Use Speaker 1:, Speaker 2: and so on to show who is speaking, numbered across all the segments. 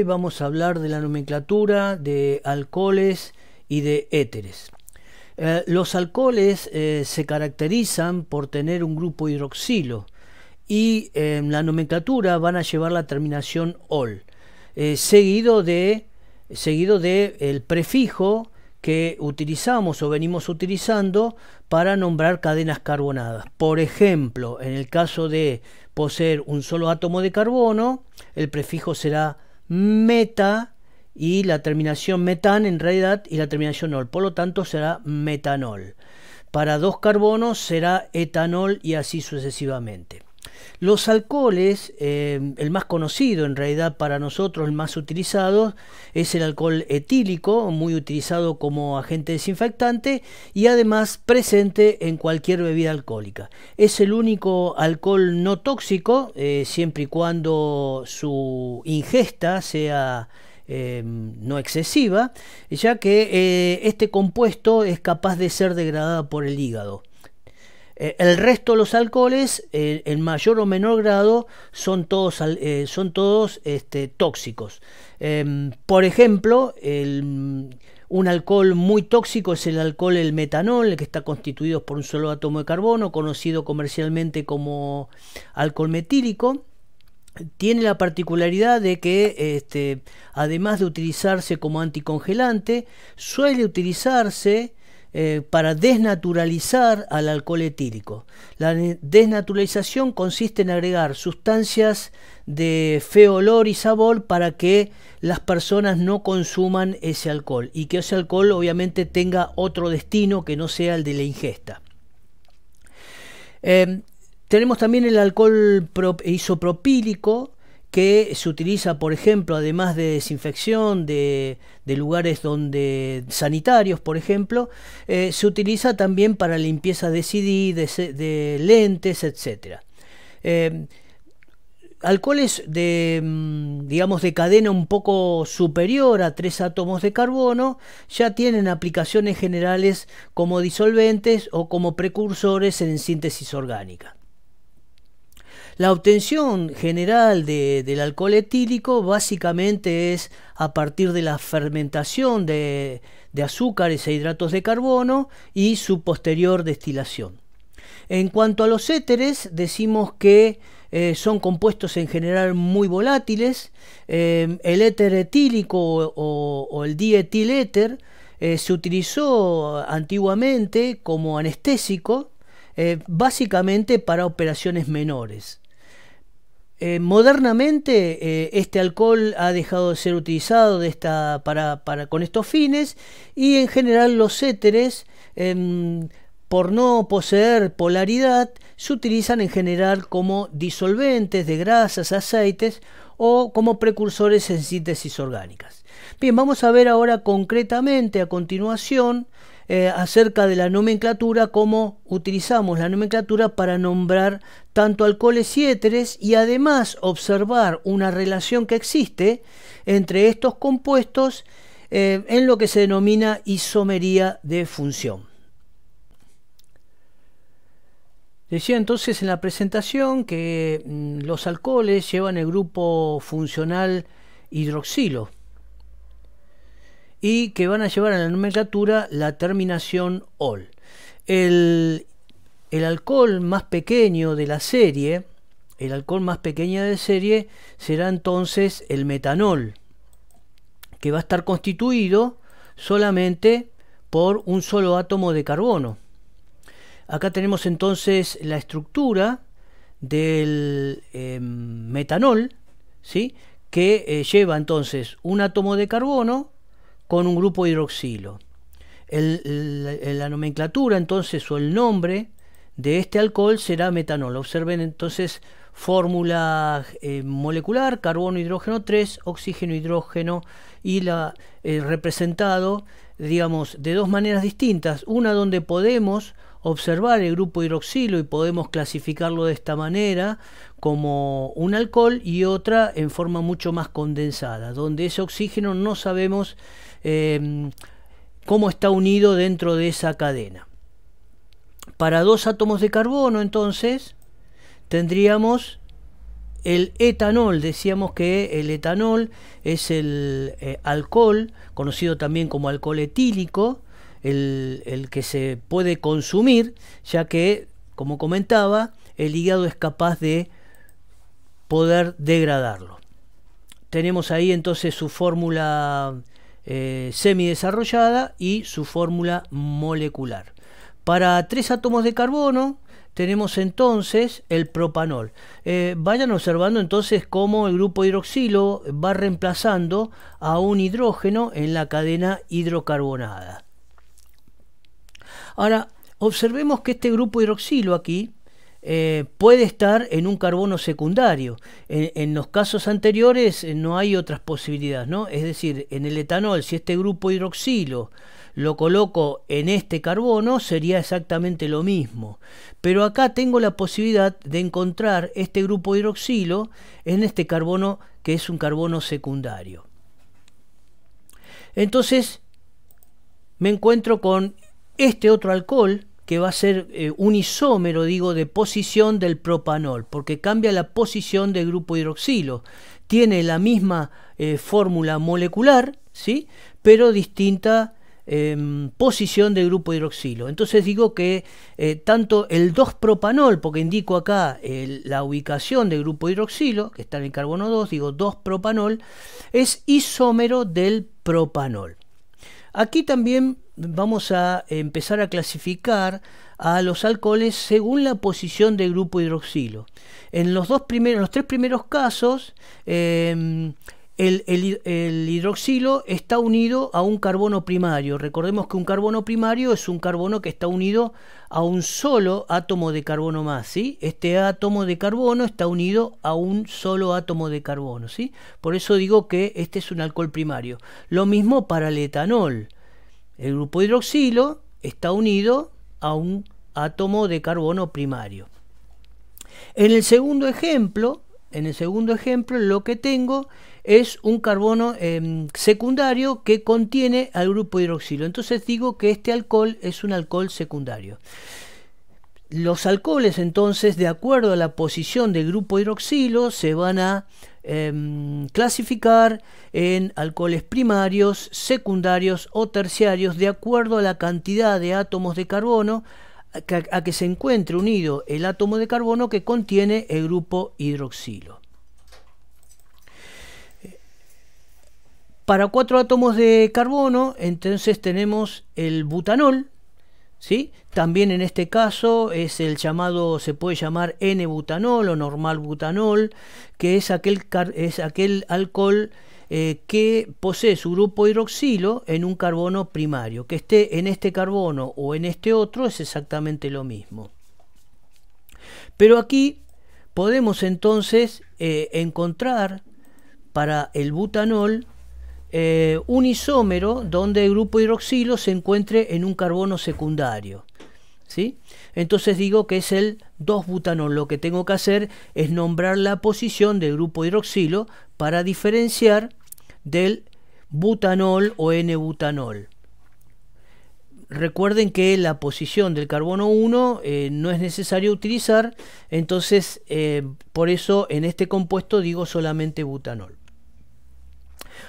Speaker 1: hoy vamos a hablar de la nomenclatura de alcoholes y de éteres. Los alcoholes se caracterizan por tener un grupo hidroxilo y en la nomenclatura van a llevar la terminación ol, seguido de el prefijo que utilizamos o venimos utilizando para nombrar cadenas carbonadas. Por ejemplo, en el caso de poseer un solo átomo de carbono, el prefijo será meta y la terminación metan en realidad y la terminación ol, por lo tanto será metanol. Para dos carbonos será etanol y así sucesivamente. Los alcoholes, el más conocido en realidad para nosotros, el más utilizado, es el alcohol etílico, muy utilizado como agente desinfectante y además presente en cualquier bebida alcohólica. Es el único alcohol no tóxico, siempre y cuando su ingesta sea no excesiva, ya que este compuesto es capaz de ser degradado por el hígado. El resto de los alcoholes, en mayor o menor grado, son todos tóxicos. Por ejemplo, un alcohol muy tóxico es el metanol, que está constituido por un solo átomo de carbono, conocido comercialmente como alcohol metílico. Tiene la particularidad de que, además de utilizarse como anticongelante, suele utilizarse para desnaturalizar al alcohol etílico. La desnaturalización consiste en agregar sustancias de feo olor y sabor para que las personas no consuman ese alcohol y que ese alcohol obviamente tenga otro destino que no sea el de la ingesta. Tenemos también el alcohol isopropílico, que se utiliza, por ejemplo, además de desinfección de lugares sanitarios, por ejemplo, se utiliza también para limpieza de CD, de lentes, etc. Alcoholes digamos, de cadena un poco superior a 3 átomos de carbono ya tienen aplicaciones generales como disolventes o como precursores en síntesis orgánica. La obtención general del alcohol etílico básicamente es a partir de la fermentación de azúcares e hidratos de carbono y su posterior destilación. En cuanto a los éteres, decimos que son compuestos en general muy volátiles. El éter etílico o el dietiléter se utilizó antiguamente como anestésico, básicamente para operaciones menores. Modernamente este alcohol ha dejado de ser utilizado con estos fines y en general los éteres, por no poseer polaridad, se utilizan en general como disolventes de grasas, aceites o como precursores en síntesis orgánicas. Bien, vamos a ver ahora concretamente a continuación acerca de la nomenclatura, cómo utilizamos la nomenclatura para nombrar tanto alcoholes y éteres y además observar una relación que existe entre estos compuestos en lo que se denomina isomería de función. Decía entonces en la presentación que los alcoholes llevan el grupo funcional hidroxilo y que van a llevar a la nomenclatura la terminación ol. El alcohol más pequeño de la serie, será entonces el metanol, que va a estar constituido solamente por un solo átomo de carbono. Acá tenemos entonces la estructura del metanol, ¿sí? Que lleva entonces un átomo de carbono con un grupo hidroxilo. La nomenclatura entonces o el nombre de este alcohol será metanol. Observen entonces fórmula molecular, carbono, hidrógeno 3, oxígeno, hidrógeno y representado, digamos, de dos maneras distintas. Una donde podemos observar el grupo hidroxilo y podemos clasificarlo de esta manera como un alcohol, y otra en forma mucho más condensada, donde ese oxígeno no sabemos cómo está unido dentro de esa cadena. Para dos átomos de carbono entonces tendríamos el etanol. Decíamos que el etanol es el alcohol, conocido también como alcohol etílico, el que se puede consumir, ya que, como comentaba, el hígado es capaz de poder degradarlo. Tenemos ahí entonces su fórmula semidesarrollada y su fórmula molecular. Para 3 átomos de carbono tenemos entonces el propanol. Vayan observando entonces cómo el grupo hidroxilo va reemplazando a un hidrógeno en la cadena hidrocarbonada. Ahora, observemos que este grupo hidroxilo aquí puede estar en un carbono secundario. En los casos anteriores no hay otras posibilidades, ¿no? Es decir, en el etanol, si este grupo hidroxilo lo coloco en este carbono, sería exactamente lo mismo. Pero acá tengo la posibilidad de encontrar este grupo hidroxilo en este carbono que es un carbono secundario. Entonces me encuentro con este otro alcohol que va a ser un isómero, digo, de posición del propanol, porque cambia la posición del grupo hidroxilo. Tiene la misma fórmula molecular, ¿sí?, pero distinta posición del grupo hidroxilo. Entonces digo que tanto el 2-propanol, porque indico acá la ubicación del grupo hidroxilo, que está en el carbono 2, digo 2-propanol, es isómero del propanol. Aquí también vamos a empezar a clasificar a los alcoholes según la posición del grupo hidroxilo. En los 3 primeros casos, el hidroxilo está unido a un carbono primario. Recordemos que un carbono primario es un carbono que está unido a un solo átomo de carbono más, ¿sí? Este átomo de carbono está unido a un solo átomo de carbono, ¿sí? Por eso digo que este es un alcohol primario. Lo mismo para el etanol. El grupo hidroxilo está unido a un átomo de carbono primario. En el segundo ejemplo lo que tengo es un carbono secundario que contiene al grupo hidroxilo. Entonces digo que este alcohol es un alcohol secundario. Los alcoholes, entonces, de acuerdo a la posición del grupo hidroxilo, se van a clasificar en alcoholes primarios, secundarios o terciarios, de acuerdo a la cantidad de átomos de carbono a que se encuentre unido el átomo de carbono que contiene el grupo hidroxilo. Para 4 átomos de carbono, entonces tenemos el butanol, ¿sí? También en este caso es el llamado, se puede llamar N-butanol o normal butanol, que es aquel alcohol que posee su grupo hidroxilo en un carbono primario. Que esté en este carbono o en este otro es exactamente lo mismo. Pero aquí podemos entonces encontrar para el butanol un isómero donde el grupo hidroxilo se encuentre en un carbono secundario, ¿sí? Entonces digo que es el 2-butanol. Lo que tengo que hacer es nombrar la posición del grupo hidroxilo para diferenciar del butanol o N-butanol. Recuerden que la posición del carbono 1 no es necesario utilizar, entonces por eso en este compuesto digo solamente butanol.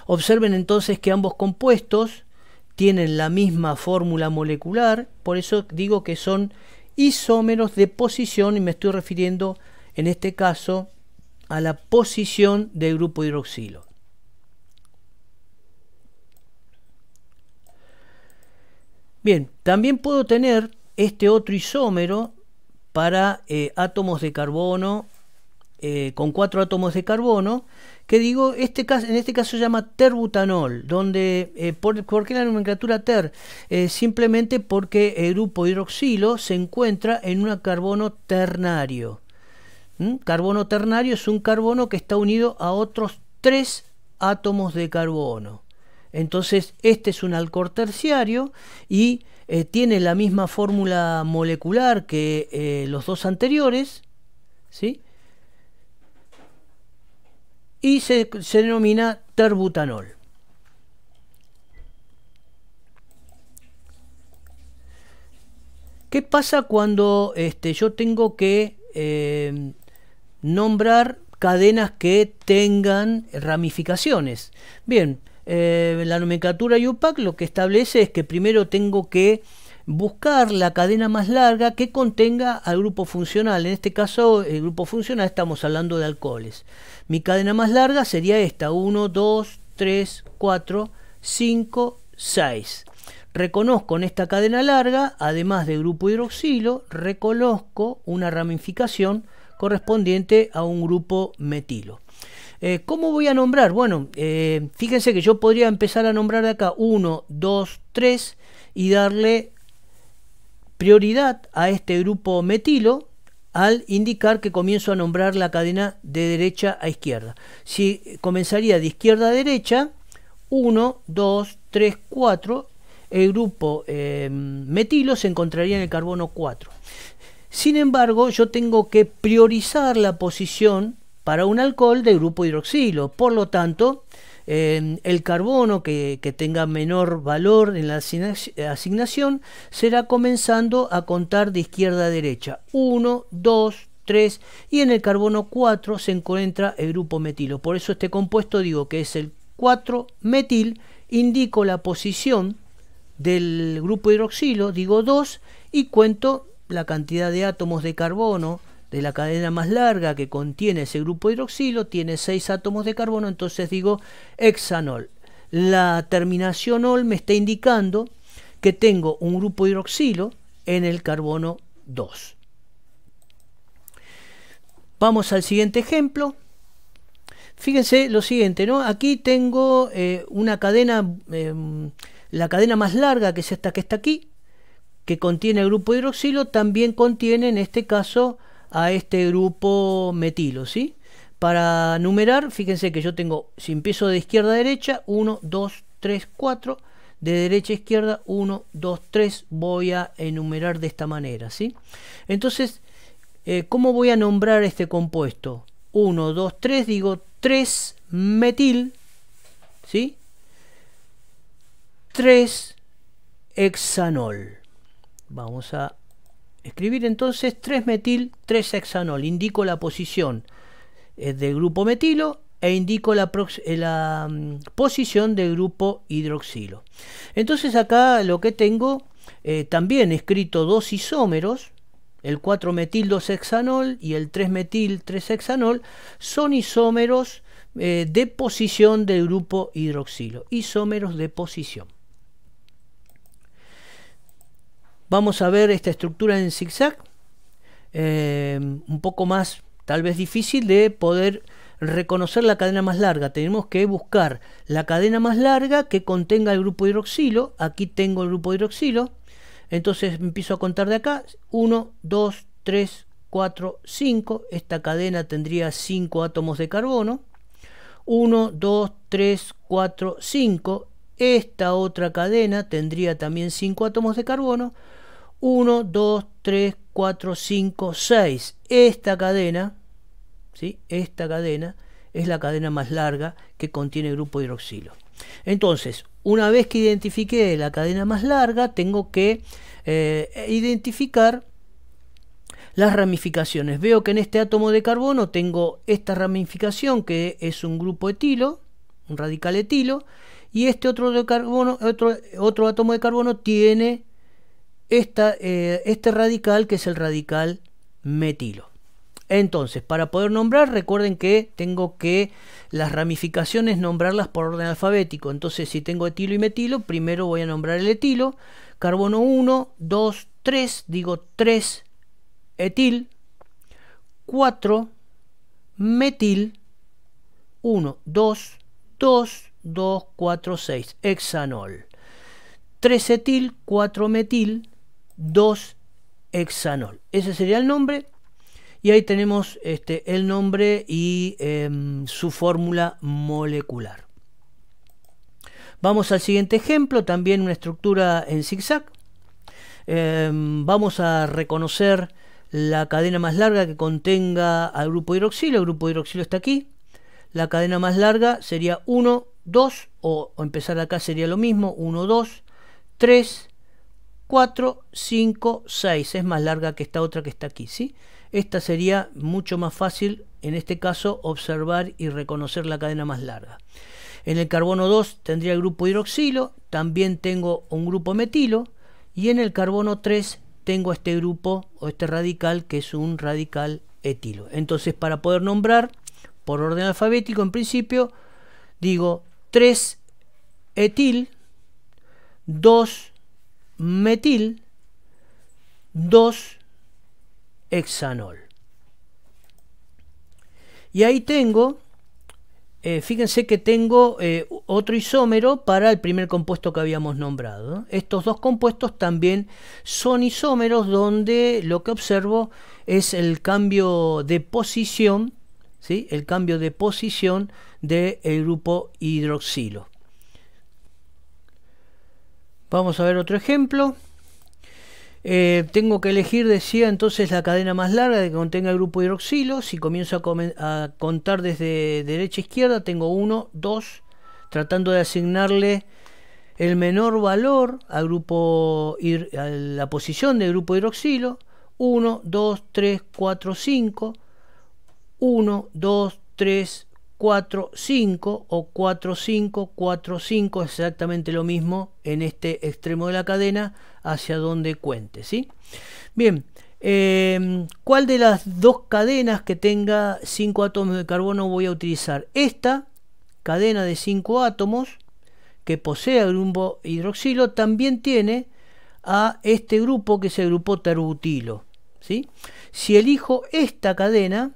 Speaker 1: Observen entonces que ambos compuestos tienen la misma fórmula molecular, por eso digo que son isómeros de posición y me estoy refiriendo en este caso a la posición del grupo hidroxilo. Bien, también puedo tener este otro isómero para átomos de carbono, con 4 átomos de carbono, que digo, en este caso se llama terbutanol, donde, ¿por qué la nomenclatura ter? Simplemente porque el grupo hidroxilo se encuentra en un carbono ternario. Carbono ternario es un carbono que está unido a otros 3 átomos de carbono. Entonces este es un alcohol terciario y tiene la misma fórmula molecular que los dos anteriores, ¿sí? Y se denomina terbutanol. ¿Qué pasa cuando yo tengo que nombrar cadenas que tengan ramificaciones. Bien, la nomenclatura IUPAC lo que establece es que primero tengo que buscar la cadena más larga que contenga al grupo funcional. En este caso, el grupo funcional estamos hablando de alcoholes. Mi cadena más larga sería esta: 1, 2, 3, 4, 5, 6. Reconozco en esta cadena larga, además del grupo hidroxilo, reconozco una ramificación correspondiente a un grupo metilo. ¿Cómo voy a nombrar? Bueno, fíjense que yo podría empezar a nombrar de acá 1, 2, 3 y darle prioridad a este grupo metilo al indicar que comienzo a nombrar la cadena de derecha a izquierda. Si comenzaría de izquierda a derecha, 1, 2, 3, 4, el grupo metilo se encontraría en el carbono 4. Sin embargo, yo tengo que priorizar la posición para un alcohol de grupo hidroxilo. Por lo tanto, el carbono que tenga menor valor en la asignación será comenzando a contar de izquierda a derecha. 1, 2, 3 y en el carbono 4 se encuentra el grupo metilo. Por eso este compuesto digo que es el 4-metil, indico la posición del grupo hidroxilo, digo 2 y cuento la cantidad de átomos de carbono de la cadena más larga que contiene ese grupo hidroxilo. Tiene 6 átomos de carbono, entonces digo hexanol. La terminación ol me está indicando que tengo un grupo hidroxilo en el carbono 2. Vamos al siguiente ejemplo. Fíjense lo siguiente, ¿no? Aquí tengo una cadena, la cadena más larga, que es esta que está aquí, que contiene el grupo hidroxilo, también contiene en este caso a este grupo metilo, ¿sí? Para numerar, fíjense que yo tengo, si empiezo de izquierda a derecha, 1, 2, 3, 4, de derecha a izquierda, 1, 2, 3, voy a enumerar de esta manera, ¿sí? Entonces, ¿cómo voy a nombrar este compuesto? 1, 2, 3, digo 3-metil, ¿sí? 3-hexanol. Vamos a escribir entonces 3-metil, 3-hexanol. Indico la posición del grupo metilo e indico la posición del grupo hidroxilo. Entonces acá lo que tengo también escrito dos isómeros, el 4-metil 2-hexanol y el 3-metil 3-hexanol, son isómeros de posición del grupo hidroxilo. Isómeros de posición. Vamos a ver esta estructura en zigzag, un poco más tal vez difícil de poder reconocer la cadena más larga. Tenemos que buscar la cadena más larga que contenga el grupo hidroxilo. Aquí tengo el grupo hidroxilo, entonces empiezo a contar de acá: 1, 2, 3, 4, 5. Esta cadena tendría 5 átomos de carbono. 1, 2, 3, 4, 5. Esta otra cadena tendría también 5 átomos de carbono. 1, 2, 3, 4, 5, 6. Esta cadena, ¿sí? Esta cadena es la cadena más larga que contiene el grupo hidroxilo. Entonces, una vez que identifiqué la cadena más larga, tengo que identificar las ramificaciones. Veo que en este átomo de carbono tengo esta ramificación, que es un grupo etilo, un radical etilo, y este otro de carbono, otro átomo de carbono tiene este radical, que es el radical metilo. Entonces, para poder nombrar, recuerden que tengo que las ramificaciones nombrarlas por orden alfabético. Entonces, si tengo etilo y metilo, primero voy a nombrar el etilo. Carbono 1, 2, 3, digo 3 etil, 4 metil, 1, 2, 2, 2, 4, 6, hexanol. 3 etil, 4 metil, 2 hexanol. Ese sería el nombre. Y ahí tenemos el nombre y su fórmula molecular. Vamos al siguiente ejemplo, también una estructura en zigzag. Vamos a reconocer la cadena más larga que contenga al grupo hidroxilo. El grupo hidroxilo está aquí. La cadena más larga sería 1, 2, o empezar acá sería lo mismo: 1, 2, 3, 4, 5, 6. Es más larga que esta otra que está aquí, ¿sí? Esta sería mucho más fácil en este caso, observar y reconocer la cadena más larga. En el carbono 2 tendría el grupo hidroxilo, también tengo un grupo metilo, y en el carbono 3 tengo este grupo o este radical que es un radical etilo. Entonces, para poder nombrar por orden alfabético, en principio, digo 3 etil, 2 metil, 2 hexanol. Y ahí tengo, fíjense que tengo otro isómero para el primer compuesto que habíamos nombrado, ¿no? Estos dos compuestos también son isómeros donde lo que observo es el cambio de posición, ¿sí? El cambio de posición del grupo hidroxilo. Vamos a ver otro ejemplo. Tengo que elegir, decía, entonces la cadena más larga que contenga el grupo hidroxilo. Si comienzo a contar desde derecha a izquierda, tengo 1, 2, tratando de asignarle el menor valor al grupo, a la posición del grupo hidroxilo. 1, 2, 3, 4, 5. 1, 2, 3, 4, 5 o 4, 5, 4, 5, exactamente lo mismo en este extremo de la cadena hacia donde cuente, ¿sí? Bien, ¿cuál de las dos cadenas que tenga 5 átomos de carbono voy a utilizar? Esta cadena de 5 átomos que posee el grupo hidroxilo también tiene a este grupo que es el grupo terbutilo, ¿sí? Si elijo esta cadena,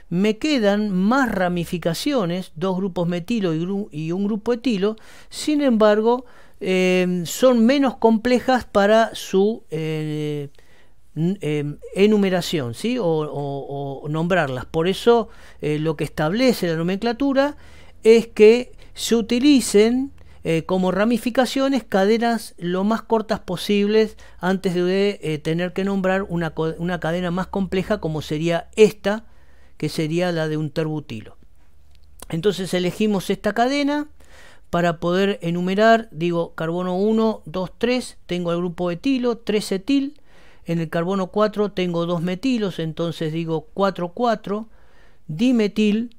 Speaker 1: me quedan más ramificaciones, dos grupos metilo y un grupo etilo. Sin embargo, son menos complejas para su enumeración, ¿sí? o nombrarlas. Por eso lo que establece la nomenclatura es que se utilicen como ramificaciones cadenas lo más cortas posibles antes de tener que nombrar una cadena más compleja como sería esta, que sería la de un terbutilo. Entonces elegimos esta cadena para poder enumerar. Digo carbono 1, 2, 3, tengo el grupo etilo, 3 etil. En el carbono 4 tengo 2 metilos, entonces digo 4, 4, dimetil,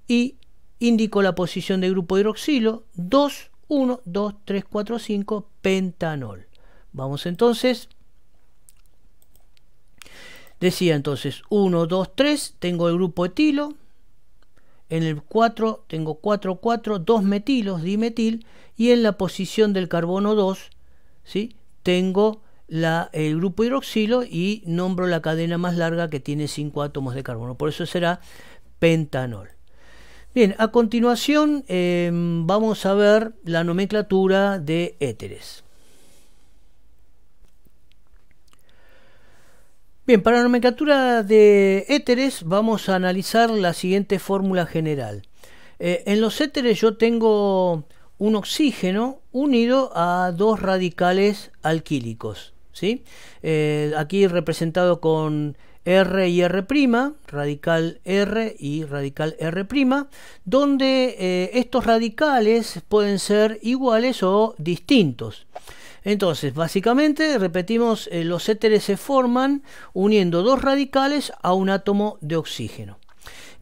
Speaker 1: y indico la posición del grupo hidroxilo, 2, 1, 2, 3, 4, 5, pentanol. Vamos entonces. Decía entonces 1, 2, 3, tengo el grupo etilo. En el 4 tengo 4, 4, 2 metilos, dimetil. Y en la posición del carbono 2, ¿sí? Tengo el grupo hidroxilo y nombro la cadena más larga que tiene 5 átomos de carbono. Por eso será pentanol. Bien, a continuación vamos a ver la nomenclatura de éteres. Bien, para la nomenclatura de éteres vamos a analizar la siguiente fórmula general. En los éteres yo tengo un oxígeno unido a dos radicales alquílicos, ¿sí? Aquí representado con R y R', radical R y radical R', donde estos radicales pueden ser iguales o distintos. Entonces, básicamente, repetimos, los éteres se forman uniendo dos radicales a un átomo de oxígeno.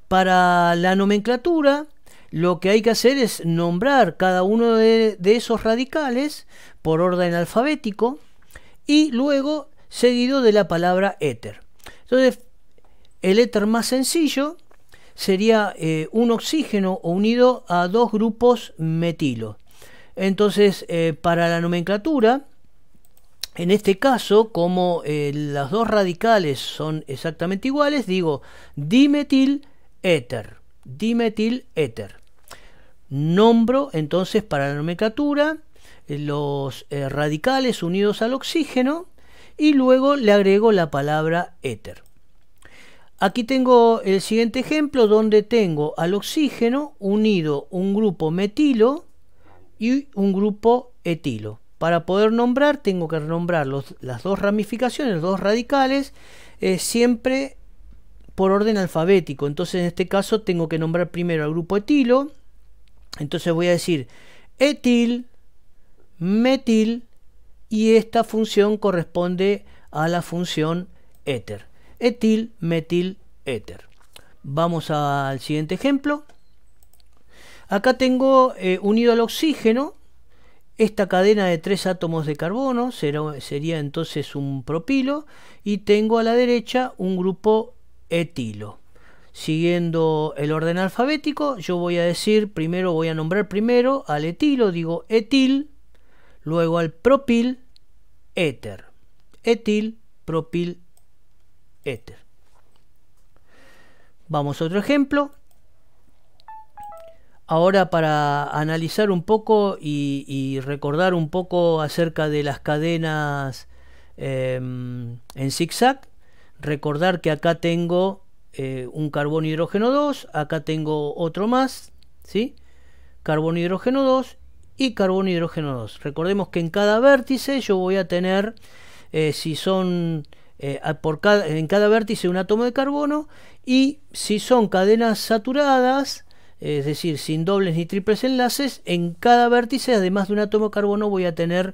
Speaker 1: Para la nomenclatura, lo que hay que hacer es nombrar cada uno de esos radicales por orden alfabético y luego seguido de la palabra éter. Entonces, el éter más sencillo sería un oxígeno unido a dos grupos metilo. Entonces, para la nomenclatura, en este caso, como las dos radicales son exactamente iguales, digo dimetil éter. Dimetil éter. Nombro entonces para la nomenclatura los radicales unidos al oxígeno y luego le agrego la palabra éter. Aquí tengo el siguiente ejemplo donde tengo al oxígeno unido un grupo metilo y un grupo etilo. Para poder nombrar, tengo que nombrar las dos ramificaciones, los dos radicales, siempre por orden alfabético. Entonces, en este caso, tengo que nombrar primero al grupo etilo. Entonces voy a decir etil, metil, y esta función corresponde a la función éter. Etil, metil, éter. Vamos al siguiente ejemplo. Acá tengo unido al oxígeno esta cadena de 3 átomos de carbono, sería entonces un propilo, y tengo a la derecha un grupo etilo. Siguiendo el orden alfabético, yo voy a decir, voy a nombrar primero al etilo, digo etil, luego al propil, éter. Etil, propil, éter. Vamos a otro ejemplo. Ahora, para analizar un poco y recordar un poco acerca de las cadenas en zigzag, recordar que acá tengo un carbono hidrógeno 2, acá tengo otro más, ¿sí? Carbono hidrógeno 2 y carbono hidrógeno 2. Recordemos que en cada vértice yo voy a tener, en cada vértice un átomo de carbono, y si son cadenas saturadas, es decir, sin dobles ni triples enlaces, en cada vértice, además de un átomo de carbono, voy a tener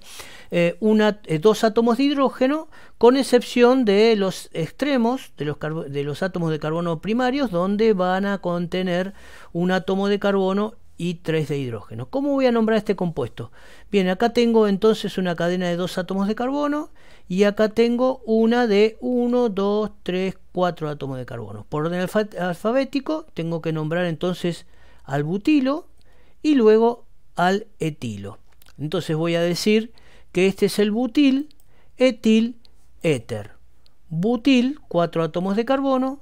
Speaker 1: dos átomos de hidrógeno, con excepción de los extremos de los átomos de carbono primarios, donde van a contener un átomo de carbono y 3 de hidrógeno. ¿Cómo voy a nombrar este compuesto? Bien, acá tengo entonces una cadena de 2 átomos de carbono, y acá tengo una de 1, 2, 3, 4 átomos de carbono. Por orden alfabético tengo que nombrar entonces al butilo y luego al etilo. Entonces voy a decir que este es el butil, etil, éter. Butil, 4 átomos de carbono,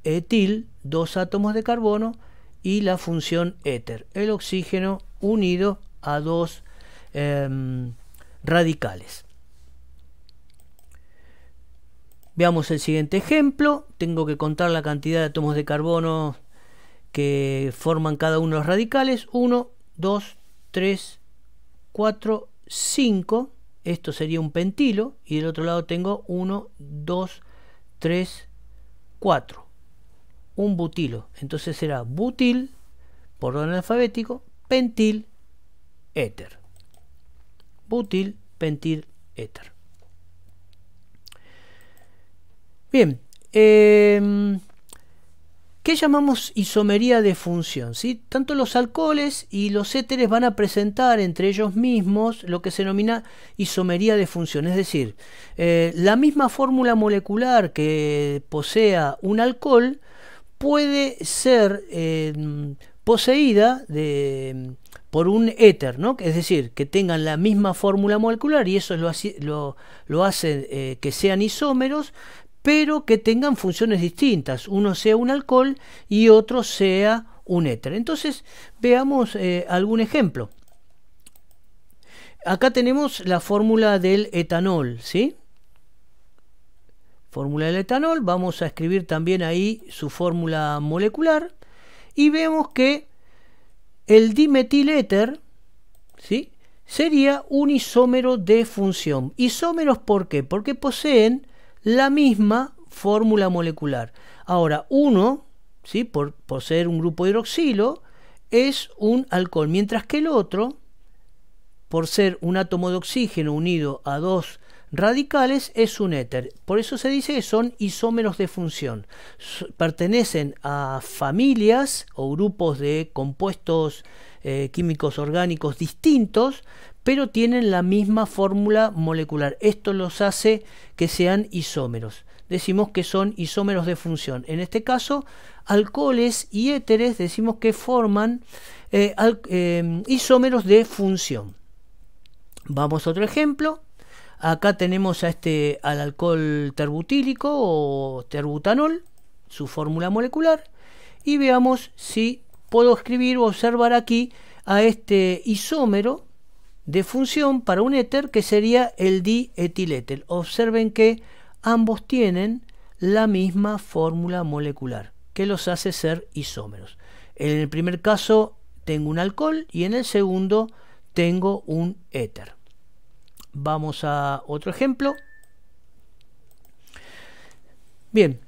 Speaker 1: etil, 2 átomos de carbono, y la función éter, el oxígeno unido a 2 radicales. Veamos el siguiente ejemplo. Tengo que contar la cantidad de átomos de carbono que forman cada uno de los radicales. 1, 2, 3, 4, 5. Esto sería un pentilo. Y del otro lado tengo 1, 2, 3, 4. Un butilo. Entonces será butil, por orden alfabético, pentil, éter. Butil, pentil, éter. Bien, ¿qué llamamos isomería de función? ¿Sí? Tanto los alcoholes y los éteres van a presentar entre ellos mismos lo que se denomina isomería de función, es decir, la misma fórmula molecular que posea un alcohol puede ser poseída por un éter, ¿no? Es decir, que tengan la misma fórmula molecular, y eso lo hace que sean isómeros, pero que tengan funciones distintas. Uno sea un alcohol y otro sea un éter. Entonces, veamos algún ejemplo. Acá tenemos la fórmula del etanol, ¿sí? Fórmula del etanol. Vamos a escribir también ahí su fórmula molecular. Y vemos que el dimetiléter, ¿sí?, sería un isómero de función. ¿Isómeros por qué? Porque poseen la misma fórmula molecular. Ahora, uno, ¿sí?, por poseer un grupo hidroxilo, es un alcohol, mientras que el otro, por ser un átomo de oxígeno unido a 2 radicales, es un éter. Por eso se dice que son isómeros de función. Pertenecen a familias o grupos de compuestos químicos orgánicos distintos, pero tienen la misma fórmula molecular. Esto los hace que sean isómeros. Decimos que son isómeros de función. En este caso, alcoholes y éteres decimos que forman isómeros de función. Vamos a otro ejemplo. Acá tenemos al alcohol terbutílico o terbutanol, su fórmula molecular, y veamos si puedo escribir o observar aquí a este isómero de función para un éter, que sería el dietiléter. Observen que ambos tienen la misma fórmula molecular, que los hace ser isómeros. En el primer caso tengo un alcohol y en el segundo tengo un éter. Vamos a otro ejemplo. Bien,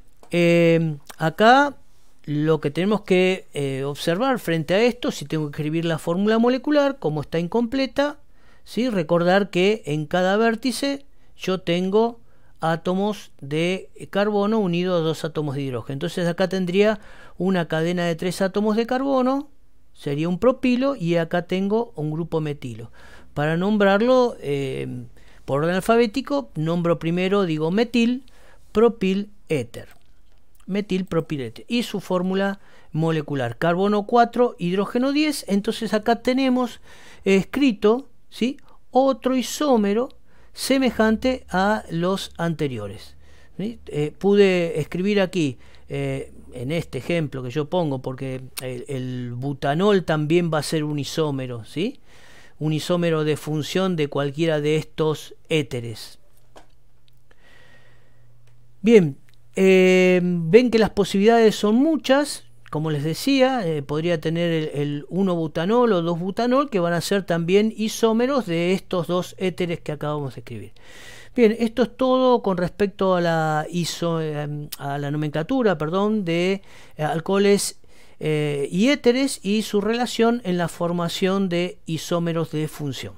Speaker 1: acá lo que tenemos que observar frente a esto, si tengo que escribir la fórmula molecular, como está incompleta, ¿sí?, recordar que en cada vértice yo tengo átomos de carbono unidos a 2 átomos de hidrógeno. Entonces acá tendría una cadena de 3 átomos de carbono, sería un propilo, y acá tengo un grupo metilo. Para nombrarlo por orden alfabético, nombro primero, digo metil, propil, éter. Metil, propil, éter. Y su fórmula molecular, carbono 4, hidrógeno 10. Entonces acá tenemos escrito, ¿sí?, otro isómero semejante a los anteriores. ¿Sí? Pude escribir aquí, en este ejemplo que yo pongo, porque el butanol también va a ser un isómero, ¿sí?, un isómero de función de cualquiera de estos éteres. Bien, ven que las posibilidades son muchas. Como les decía, podría tener el 1-butanol o 2-butanol, que van a ser también isómeros de estos dos éteres que acabamos de escribir. Bien, esto es todo con respecto a la nomenclatura, perdón, de alcoholes y éteres y su relación en la formación de isómeros de función.